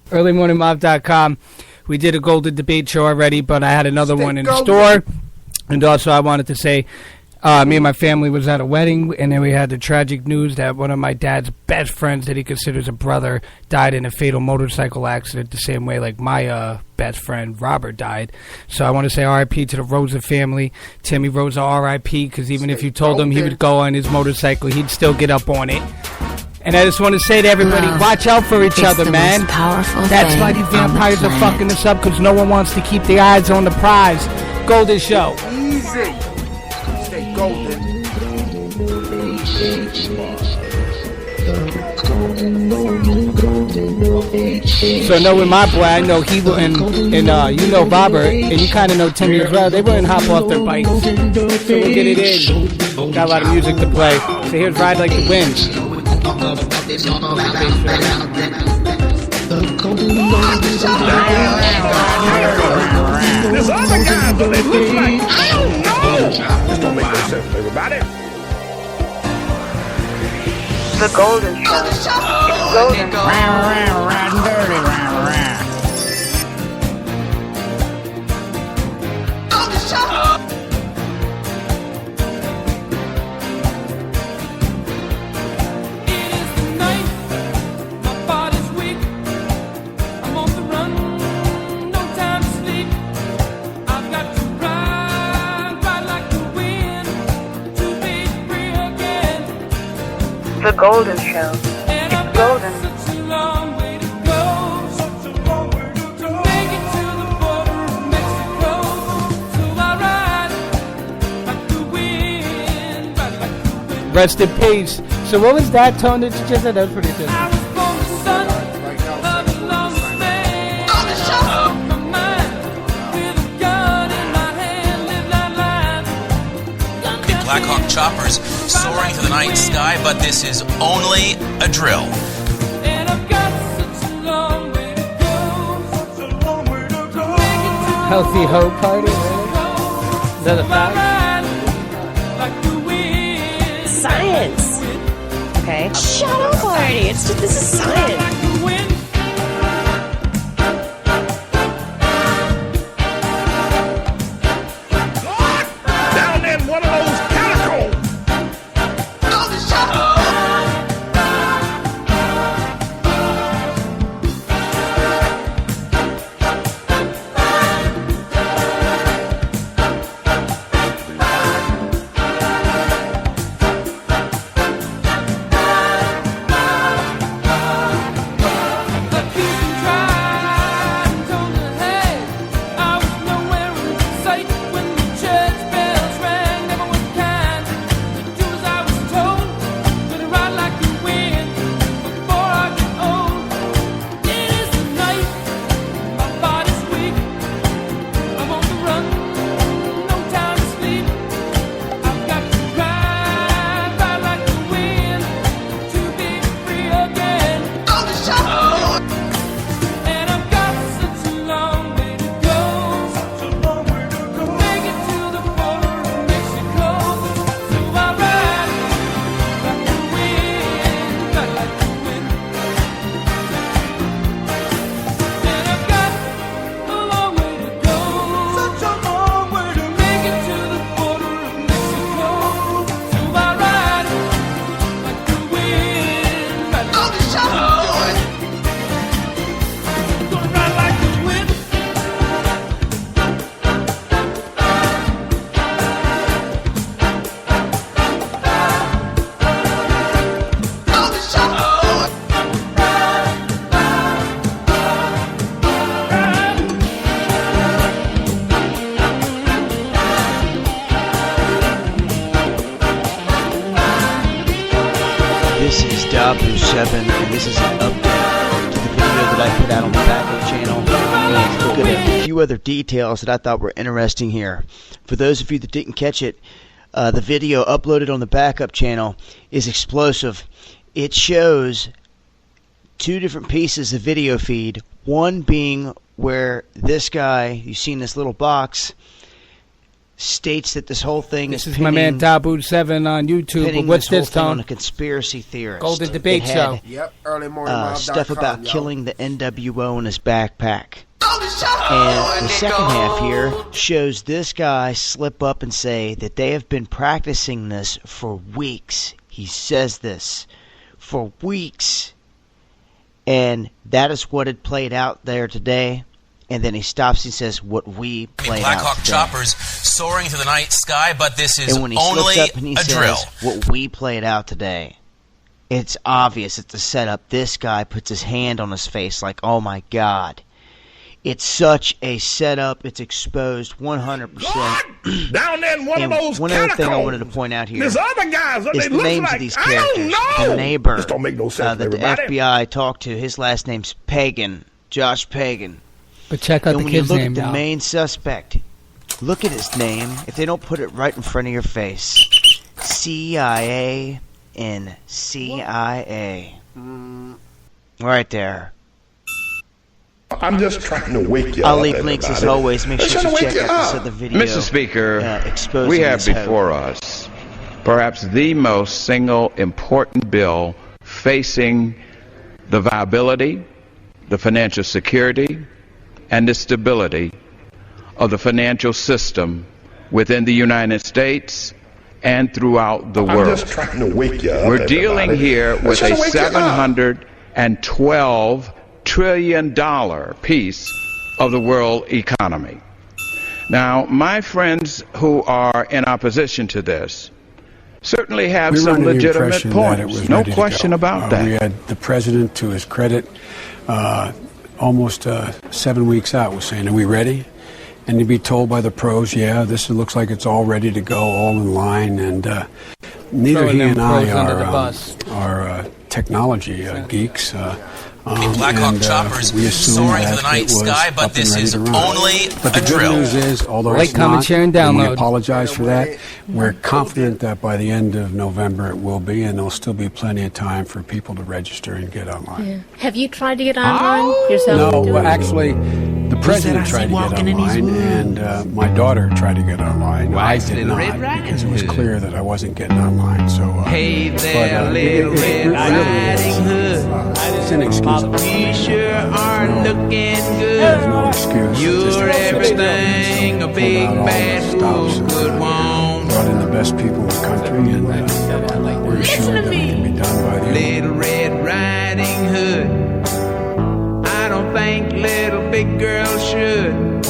earlymorningmob.com. We did a Golden Debate Show already, but I had another one in the store. And also I wanted to say, me and my family was at a wedding, and then we had the tragic news that one of my dad's best friends that he considers a brother died in a fatal motorcycle accident the same way like my best friend Robert died. So I want to say R.I.P. to the Rosa family. Timmy Rosa, R.I.P., because even if you told him he would go on his motorcycle, he'd still get up on it. And I just want to say to everybody, watch out for each other, man. That's why these vampires are fucking us up, because no one wants to keep their eyes on the prize. Golden Show. Easy. Stay golden. So knowing my boy, I know he wouldn't, and you know Robert, and you kind of know Timmy as well. They wouldn't hop off their bikes. So we'll get it in. Got a lot of music to play. So here's Ride Like the Wind. This other guy, but it looks like, I don't know. Just don't make no sense, everybody. The Golden Show. It's golden. Riding dirty, The Golden Show. It's golden. Rest in peace. So what was that tone that you just said? That was pretty good. Black Hawk choppers soaring through the night sky, but this is only a drill. Healthy Hope Party, really? Is that a fact? Science. Okay. Shadow Party. It's just, this is science. And this is an update to the video that I put out on the backup channel, and look at a few other details that I thought were interesting here. For those of you that didn't catch it, the video uploaded on the backup channel is explosive. It shows two different pieces of video feed, one being where this guy, you see in this little box, states that this whole thing This is my man Tabu7 on YouTube. But what's this, Tom? On a conspiracy theorist. Golden Debate Show. Yep, early morning. Stuff about killing the NWO in his backpack. And the second half here shows this guy slip up and say that they have been practicing this for weeks. He says this for weeks. And that is what had played out there today. And then he stops and says, what we played Black out Hawk today. choppers soaring through the night sky, but this is And when he only slips up and he a says, drill. what we played out today, it's obvious. It's a setup. This guy puts his hand on his face like, oh my God. It's such a setup. It's exposed 100%. Down there in one of those one other thing I wanted to point out here is the names of these characters. The neighbor this don't make no sense that the FBI talked to, his last name's Pagan, Josh Pagan. But check out And the when you kid's look name at the now. main suspect, look at his name. If they don't put it right in front of your face, CIA and CIA. Right there. I'm just trying to wake you up. I'll leave links as always. Make sure you check out this other video. Mr. Speaker, exposing we have this before hoax. us perhaps the most single important bill facing the viability, the financial security, and the stability of the financial system within the United States and throughout the world. I'm just trying to wake you up. We're dealing here with a $712 trillion piece of the world economy. Now, my friends who are in opposition to this certainly have some legitimate points. No question about that. We had the president, to his credit, almost 7 weeks out, was saying, are we ready? And to be told by the pros, yeah, this looks like it's all ready to go, all in line. And neither he and I are technology geeks. Black Hawk choppers soaring through the night sky, but this is only but the a drill. good news is, although Like, it's comment, not, share, and and we download. apologize for that, we're confident that by the end of November it will be, and there'll still be plenty of time for people to register and get online. Yeah. Have you tried to get online yourself? No, well, actually, the president tried to get online, and my daughter tried to get online. I did not, because it was clear that I wasn't getting online. So, hey there, but, little Red Riding Hood. It's inexcusable. You sure are looking There's good. no excuse. You're everything a big bad wolf could want. Brought in the best people in the country, and we're assured that it can be done by the end. Little Red Riding Hood. I don't think little big girls should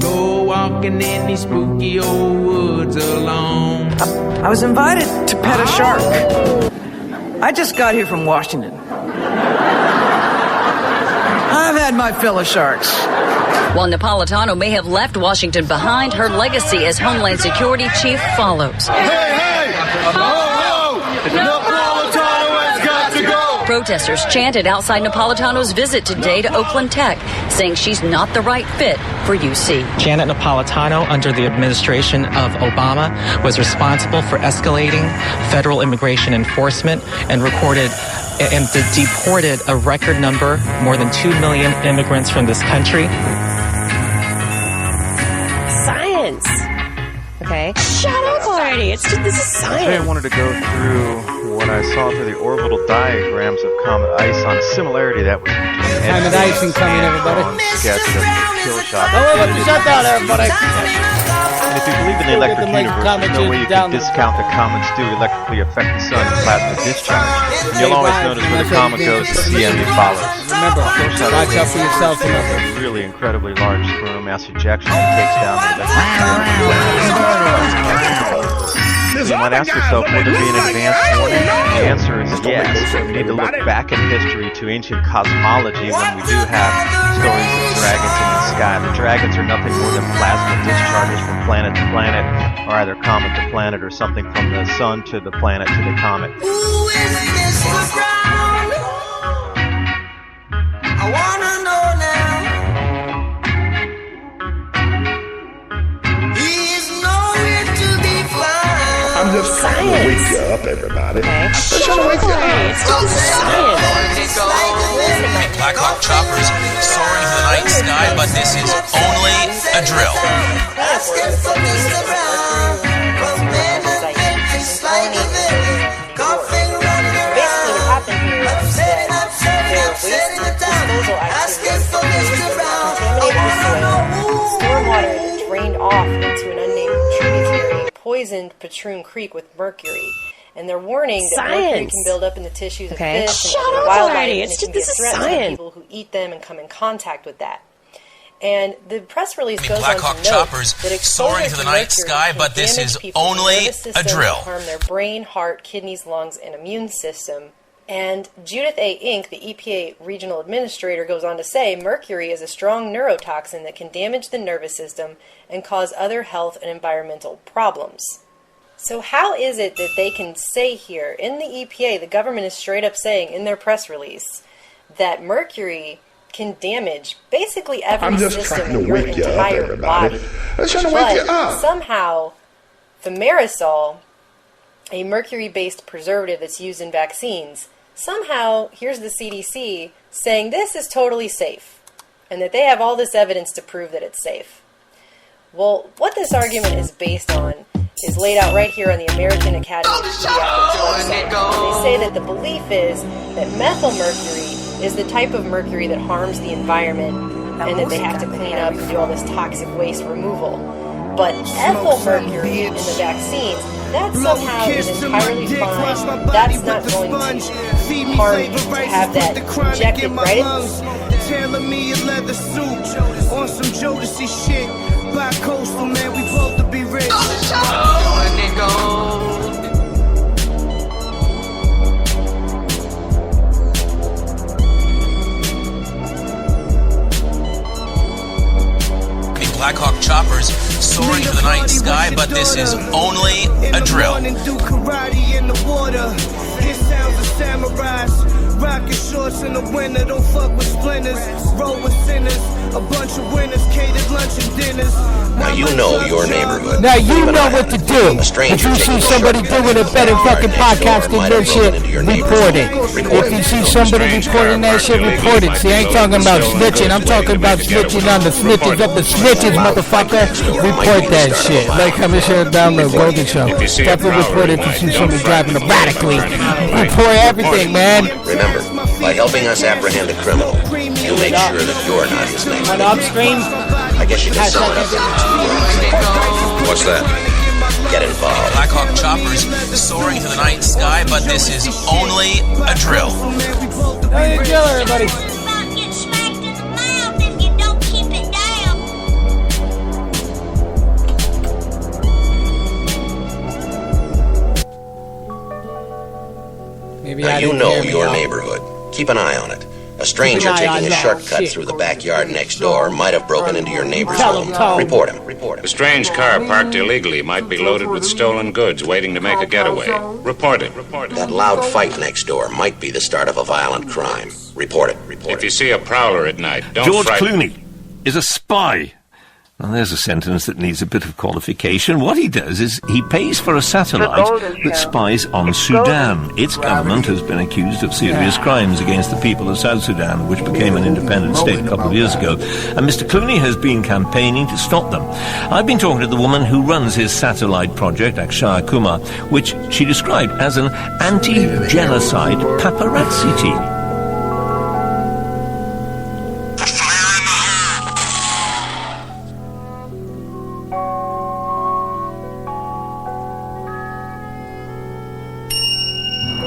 go walking in these spooky old woods alone. I was invited to pet a shark. I just got here from Washington. I've had my fill of sharks. While Napolitano may have left Washington behind, her legacy as Homeland Security Chief follows. Hey! Oh, Napolitano has got to go! Protesters chanted outside Napolitano's visit today to Oakland Tech, saying she's not the right fit for UC. Janet Napolitano, under the administration of Obama, was responsible for escalating federal immigration enforcement and deported a record number, more than 2 million immigrants from this country. Science. Okay. Shut up already. This is science. Today I wanted to go through what I saw through the orbital diagrams of Comet Ice on similarity that was between Comet Ice incoming, everybody. sketch of the kill shot. Oh, wait, what's the shutdown, everybody? And if you believe in the electric universe, there's no way you can discount that comets do electrically affect the sun and plasma discharge. And you'll always notice where the comet goes, the enemy follows. Remember, watch out for yourself. A really incredibly large coronal mass ejection that takes down the electric. You might ask yourself, would there be an advanced warning? The answer is yes. We need to look back in history to ancient cosmology when we do have stories of dragons in the sky. The dragons are nothing more than plasma discharges from planet to planet, or either comet to planet, or something from the sun to the planet to the comet. Who is Mr. Brown? I wanna know now. He's nowhere to be found. I'm just trying to wake you up, everybody. I'm just trying to wake you up. It's Black Hawk choppers soaring through the night sky, but this is only a drill. Asking for Mr. poisoned Patroon Creek with mercury. And they're warning that mercury can build up in the tissues of fish and other wildlife, and it can be a threat to people who eat them and come in contact with that. And the press release goes on to note that exposure to mercury can damage people's nervous system, harm their brain, heart, kidneys, lungs, and immune system. And Judith A. Inc., the EPA regional administrator, goes on to say mercury is a strong neurotoxin that can damage the nervous system and cause other health and environmental problems. So how is it that they can say here, in the EPA, the government is straight up saying in their press release that mercury can damage basically every system in your entire body. But somehow, thimerosal, a mercury-based preservative that's used in vaccines, somehow, here's the CDC saying this is totally safe, and that they have all this evidence to prove that it's safe. Well, what this argument is based on is laid out right here on the American Academy of Pediatrics website. They say that the belief is that methylmercury is the type of mercury that harms the environment and that they have to clean up and do all this toxic waste removal. But ethyl mercury in the vaccines, that somehow is entirely fine. That's not going to harm you to have that injected right in. Tailing me a leather suit on some Jodeci shit. Bi-coastal, man, we both to be rich. Black Hawk choppers soaring to the night sky, but this is only a drill. Do karate in the water. It sounds of samurais. Rockin' shorts in the winter, don't fuck with splinters. Roll with sinners, a bunch of winners, catered lunch and dinners. Now you know your neighborhood. Now you know what to do. If you see somebody doing a better fucking podcasting than shit, report it. If you see somebody reporting that shit, report it. See, I ain't talking about snitching. I'm talking about snitching on the snitches of the snitches, motherfucker. Report that shit. Like, comment, share, download, Golden Show. Definitely report it if you see somebody driving erratically. Report everything, man. Remember, by helping us apprehend a criminal, you make sure that you're not his next victim. Upstream. I guess you can sum it up in 2 words. What's that? Get involved. Black Hawk choppers soaring to the night sky, but this is only a drill. Hey, drill, everybody. Now you know your neighborhood. Keep an eye on it. A stranger taking a shortcut through the backyard next door might have broken into your neighbor's home. Report him. Report him. A strange car parked illegally might be loaded with stolen goods waiting to make a getaway. Report it. Report it. That loud fight next door might be the start of a violent crime. Report it. Report it. If you see a prowler at night, don't George frighten. Clooney is a spy. Now, there's a sentence that needs a bit of qualification. What he does is he pays for a satellite that spies on Sudan. Its government has been accused of serious crimes against the people of South Sudan, which became an independent state a couple of years ago. And Mr. Clooney has been campaigning to stop them. I've been talking to the woman who runs his satellite project, Akshaya Kumar, which she described as an anti-genocide paparazzi team.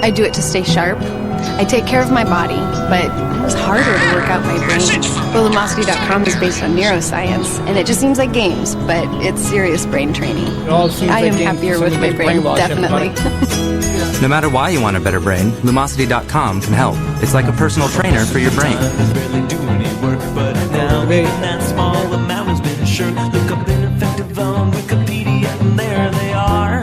I do it to stay sharp. I take care of my body, but it was harder to work out my brain. Well, Lumosity.com is based on neuroscience, and it just seems like games, but it's serious brain training. I am happier with my brain, definitely. No matter why you want a better brain, Lumosity.com can help. It's like a personal trainer for your brain. That small amount has been assured. Look up ineffective on Wikipedia, and there they are.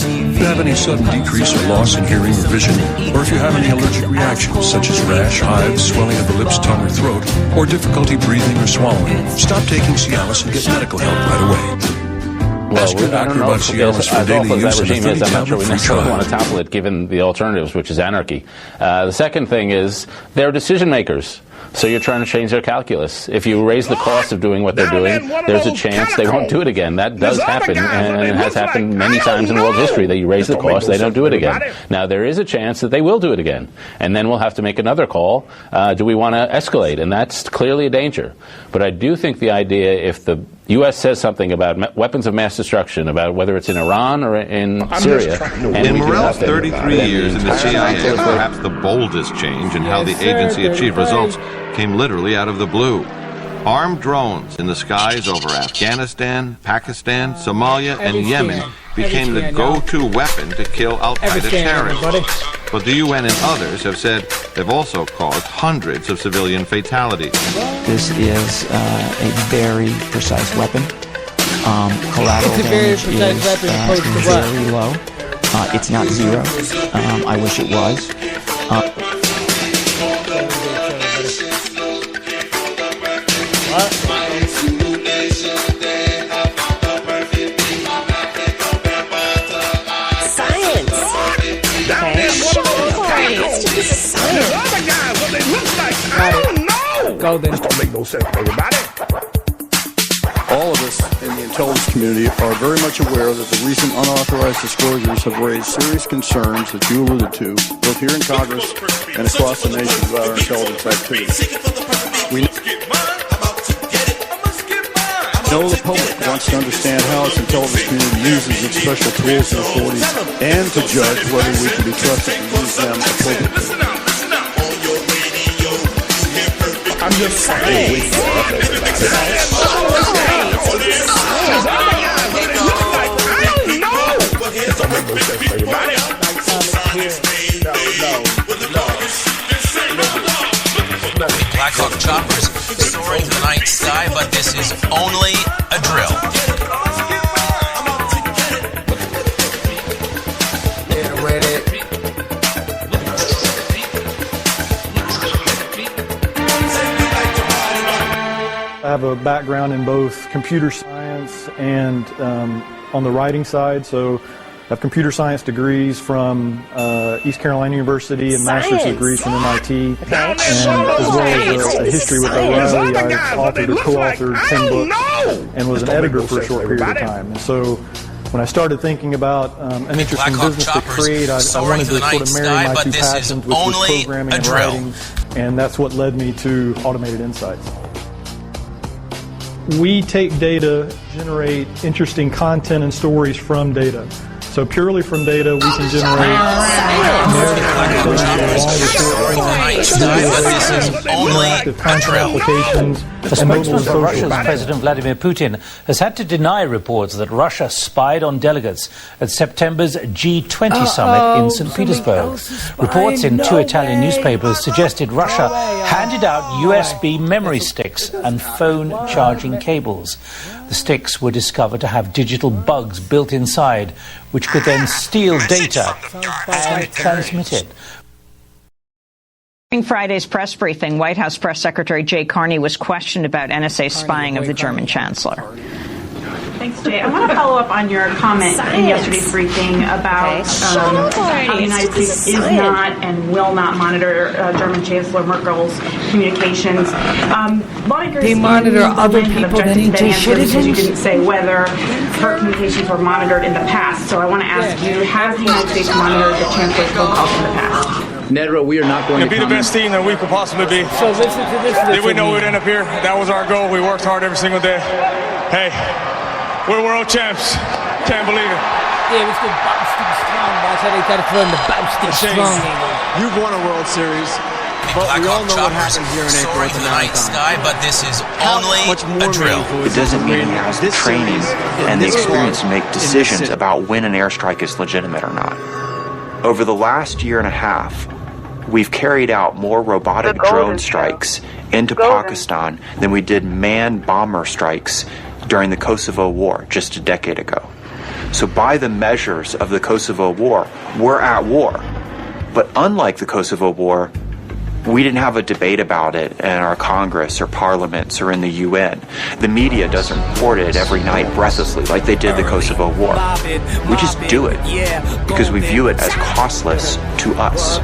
If you have any sudden decrease or loss in hearing or vision, or if you have any allergic reactions such as rash, hives, swelling of the lips, tongue, or throat, or difficulty breathing or swallowing, stop taking Cialis and get medical help right away. Ask your doctor about Cialis for daily use and a 30-tablet free trial. Want to topple it given the alternatives, which is anarchy. The second thing is they're decision makers. So you're trying to change their calculus. If you raise the cost of doing what they're doing, there's a chance they won't do it again. That does happen, and it has happened many times in world history that you raise the cost, they don't do it again. Now, there is a chance that they will do it again, and then we'll have to make another call. Do we want to escalate? And that's clearly a danger. But I do think the idea, if The U.S. says something about weapons of mass destruction, about whether it's in Iran or in Syria. In Morell's 33 years in the CIA, perhaps the boldest change in how the agency achieved results came literally out of the blue. Armed drones in the skies over Afghanistan, Pakistan, Somalia, and Yemen became the go-to weapon to kill al-Qaeda terrorists. But the UN and others have said they've also caused hundreds of civilian fatalities. This is a very precise weapon. Collateral damage is very low. It's not zero. I wish it was. Golden. This don't make no sense, everybody. All of us in the intelligence community are very much aware that the recent unauthorized disclosures have raised serious concerns that you alluded to, both here in Congress and across the nation about our intelligence activities. We know the public wants to understand how its intelligence community uses its special tools and authorities and to judge whether we can be trusted to use them appropriately. I'm just saying. Black Hawk choppers soaring to the night sky, but this is only a drill. I have a background in both computer science and on the writing side, so I have computer science degrees from East Carolina University and master's degrees from MIT, and as well as a history with O'Reilly. I authored or co-authored 10 books and was an editor for a short period of time. And so when I started thinking about an interesting business to create, I wanted to sort of marry my two passions, which was programming and writing, and that's what led me to Automated Insights. We take data, generate interesting content and stories from data. So purely from data, we can generate interactive content applications. The spokesman for Russia's President Vladimir Putin has had to deny reports that Russia spied on delegates at September's G20 summit in St. Petersburg. Reports in two Italian newspapers suggested Russia handed out USB memory sticks and phone charging cables. The sticks were discovered to have digital bugs built inside, which could then steal data and transmit it. During Friday's press briefing, White House Press Secretary Jay Carney was questioned about NSA spying of the German chancellor. Thanks, Jay. I want to follow up on your comment in yesterday's briefing about how the United States is not and will not monitor German Chancellor Merkel's communications. They monitor other people that ain't just citizens. You didn't say whether her communications were monitored in the past. So I want to ask you, has the United States monitored the Chancellor's phone calls in the past? Nedra, we are not going to be the best team that we could possibly be. So listen to this. Did we know we'd end up here? That was our goal. We worked hard every single day. Hey, we're world champs. Can't believe it. Yeah, it's the Boston Strong. That's how they got to throw in the Boston Strong. You've won a World Series. But we all know what happened here in April soaring to the night sky, but this is only a drill. It doesn't mean he has the training and the experience to make decisions about when an airstrike is legitimate or not. Over the last year and a half, we've carried out more robotic drone strikes into Pakistan than we did manned bomber strikes during the Kosovo War just a decade ago. So by the measures of the Kosovo War, we're at war. But unlike the Kosovo War, we didn't have a debate about it in our Congress or parliaments or in the UN. The media doesn't report it every night breathlessly like they did the Kosovo War. We just do it because we view it as costless to us.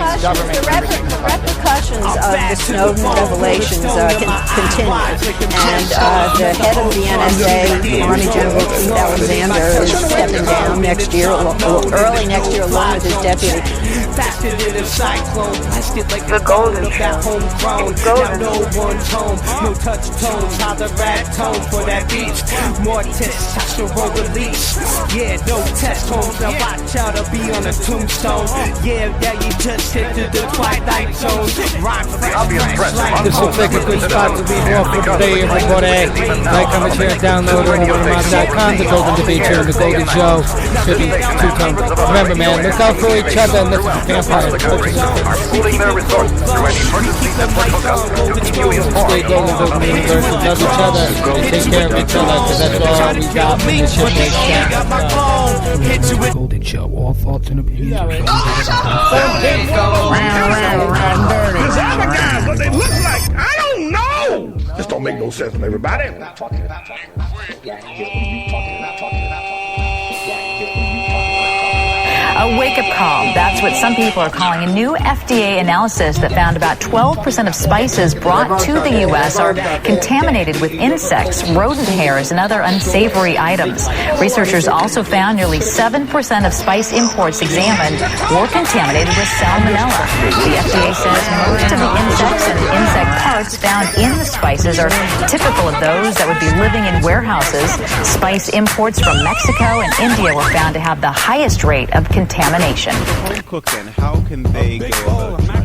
repercussions of the Snowden revelations continue. And the head of the NSA, Army General Keith Alexander, is stepping down next year, early next year, along with his deputy. The Golden Show. Golden. No one's home, no touch tones, how the rat tone for that beat. More testosterone release. Yeah, no test homes. Now watch out, I'll be on a tombstone. Yeah, you just hit the twilight zone. Rhyme fresh. This looks like a good spot to be off for today, everybody. Like, comment, share, download on GoldenDebateShow, the Golden Debate Show, and the Golden Show. Should be two-tone. Remember, man, look out for each other and listen to vampires. Pooling their resources through any emergency network hookups. Keep you informed. Stay golden, golden universe, and love each other, and take care of each other, because that's all we got from this shit makes sense. Golden Show, all thoughts and opinions. Because I'm a guy, what they look like, I don't know. This don't make no sense to everybody. A wake-up call. That's what some people are calling a new FDA analysis that found about 12% of spices brought to the U.S. are contaminated with insects, rodent hairs, and other unsavory items. Researchers also found nearly 7% of spice imports examined were contaminated with salmonella. The FDA says most of the insects and insect parts found in the spices are typical of those that would be living in warehouses. Spice imports from Mexico and India were found to have the highest rate of contamination. Home cooking, how can they go about